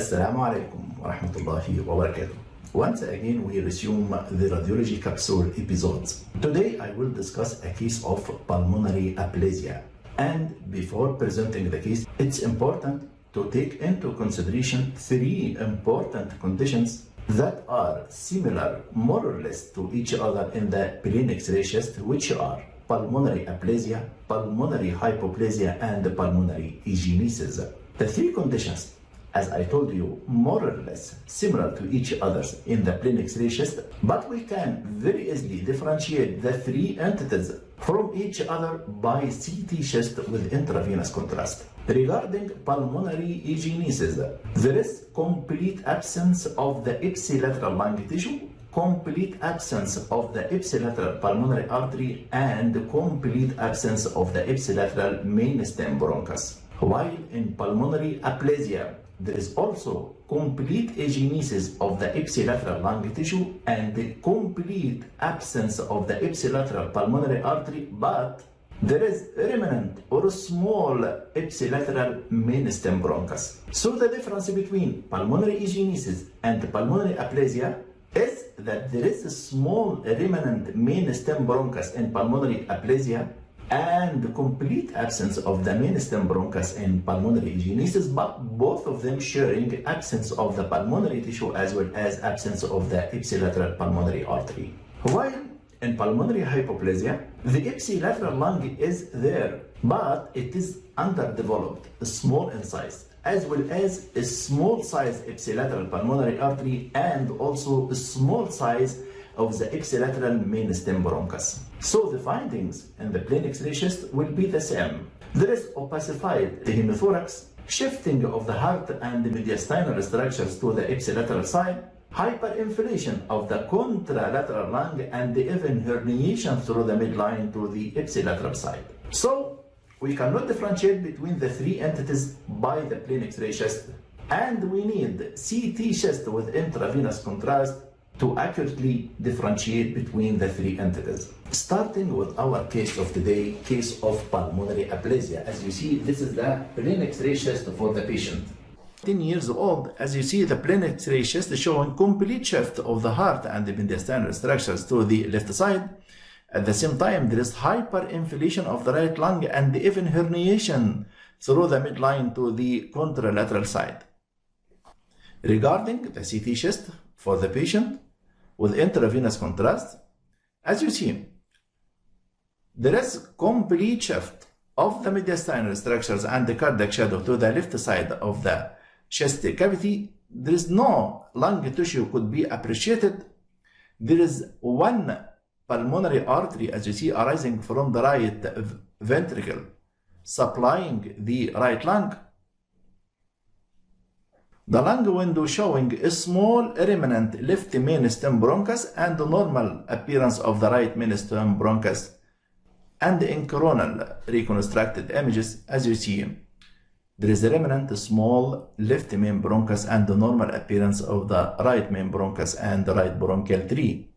Assalamu alaikum wa rahmatullahi wa barakatuh. Once again, we resume the radiology capsule episodes. Today, I will discuss a case of pulmonary aplasia. And before presenting the case, it's important to take into consideration three important conditions that are similar more or less to each other in the plain X-ray chest, which are pulmonary aplasia, pulmonary hypoplasia, and pulmonary agenesis. The three conditions, as I told you, more or less similar to each other in the plain X-ray chest, but we can very easily differentiate the three entities from each other by CT chest with intravenous contrast. Regarding pulmonary agenesis, there is complete absence of the ipsilateral lung tissue, complete absence of the ipsilateral pulmonary artery, and complete absence of the ipsilateral main stem bronchus. While in pulmonary aplasia, there is also complete agenesis of the ipsilateral lung tissue and the complete absence of the ipsilateral pulmonary artery, but there is remnant or small ipsilateral main stem bronchus. So the difference between pulmonary agenesis and pulmonary aplasia is that there is a small remnant main stem bronchus in pulmonary aplasia and complete absence of the main stem bronchus in pulmonary agenesis, but both of them sharing absence of the pulmonary tissue as well as absence of the ipsilateral pulmonary artery. While in pulmonary hypoplasia, the ipsilateral lung is there, but it is underdeveloped, small in size, as well as a small size ipsilateral pulmonary artery and also a small size of the ipsilateral main stem bronchus. So the findings in the plain X-ray chest will be the same. There is opacified hemithorax, shifting of the heart and the mediastinal structures to the ipsilateral side, hyperinflation of the contralateral lung, and even herniation through the midline to the ipsilateral side. So we cannot differentiate between the three entities by the plain X-ray chest, and we need CT chest with intravenous contrast to accurately differentiate between the three entities. Starting with our case of today, case of pulmonary aplasia. As you see, this is the plain X-ray chest for the patient. 10 years old, as you see, the plain X-ray chest showing complete shift of the heart and the mediastinal structures to the left side. At the same time, there is hyperinflation of the right lung and even herniation through the midline to the contralateral side. Regarding the CT chest for the patient with intravenous contrast, as you see, there is complete shift of the mediastinal structures and the cardiac shadow to the left side of the chest cavity. There is no lung tissue could be appreciated. There is one pulmonary artery, as you see, arising from the right ventricle, supplying the right lung. The lung window showing a small remnant left main stem bronchus and the normal appearance of the right main stem bronchus. And in coronal reconstructed images, as you see, there is a remnant small left main bronchus and the normal appearance of the right main bronchus and the right bronchial tree.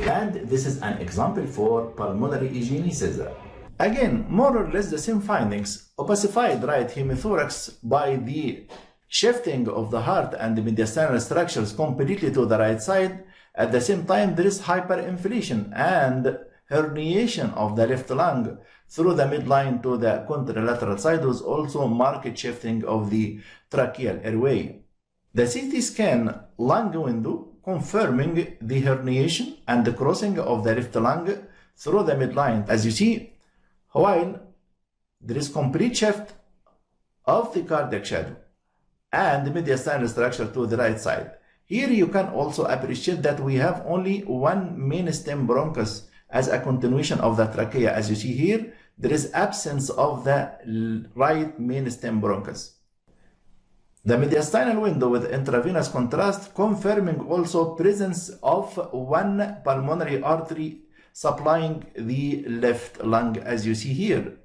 And this is an example for pulmonary agenesis. Again, more or less the same findings. Opacified right hemithorax by the shifting of the heart and the mediastinal structures completely to the right side. At the same time, there is hyperinflation and herniation of the left lung through the midline to the contralateral side, with also marked shifting of the tracheal airway. The CT scan lung window confirming the herniation and the crossing of the left lung through the midline, as you see, while there is complete shift of the cardiac shadow and the mediastinal structure to the right side. Here you can also appreciate that we have only one main stem bronchus as a continuation of the trachea. As you see here, there is absence of the right main stem bronchus. The mediastinal window with intravenous contrast confirming also presence of one pulmonary artery supplying the left lung, as you see here.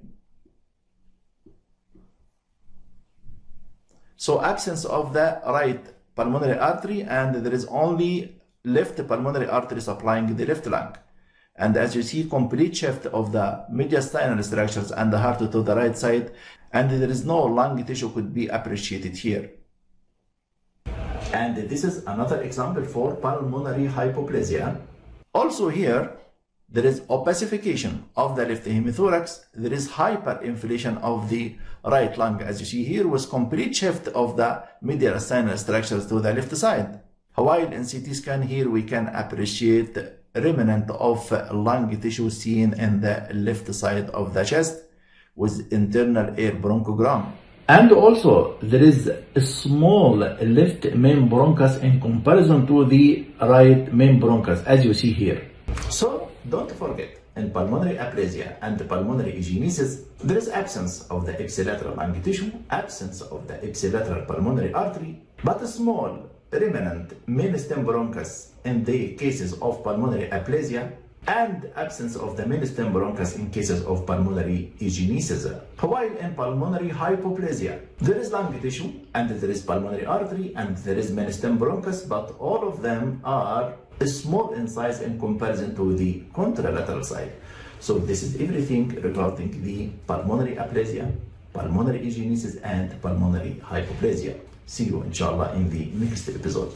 So absence of the right pulmonary artery, and there is only left pulmonary artery supplying the left lung. And as you see, complete shift of the mediastinal structures and the heart to the right side, and there is no lung tissue could be appreciated here. And this is another example for pulmonary hypoplasia. Also here, there is opacification of the left hemithorax. There is hyperinflation of the right lung, as you see here, with complete shift of the mediastinal structures to the left side. While in CT scan here, we can appreciate remnant of lung tissue seen in the left side of the chest with internal air bronchogram. And also, there is a small left main bronchus in comparison to the right main bronchus, as you see here. So, don't forget, in pulmonary aplasia and pulmonary agenesis, there is absence of the ipsilateral lung tissue, absence of the ipsilateral pulmonary artery, but a small remnant main stem bronchus in the cases of pulmonary aplasia, and absence of the main stem bronchus in cases of pulmonary agenesis. While in pulmonary hypoplasia, there is lung tissue, and there is pulmonary artery, and there is main stem bronchus, but all of them are small in size in comparison to the contralateral side. So this is everything regarding the pulmonary aplasia, pulmonary agenesis, and pulmonary hypoplasia. See you inshallah in the next episode.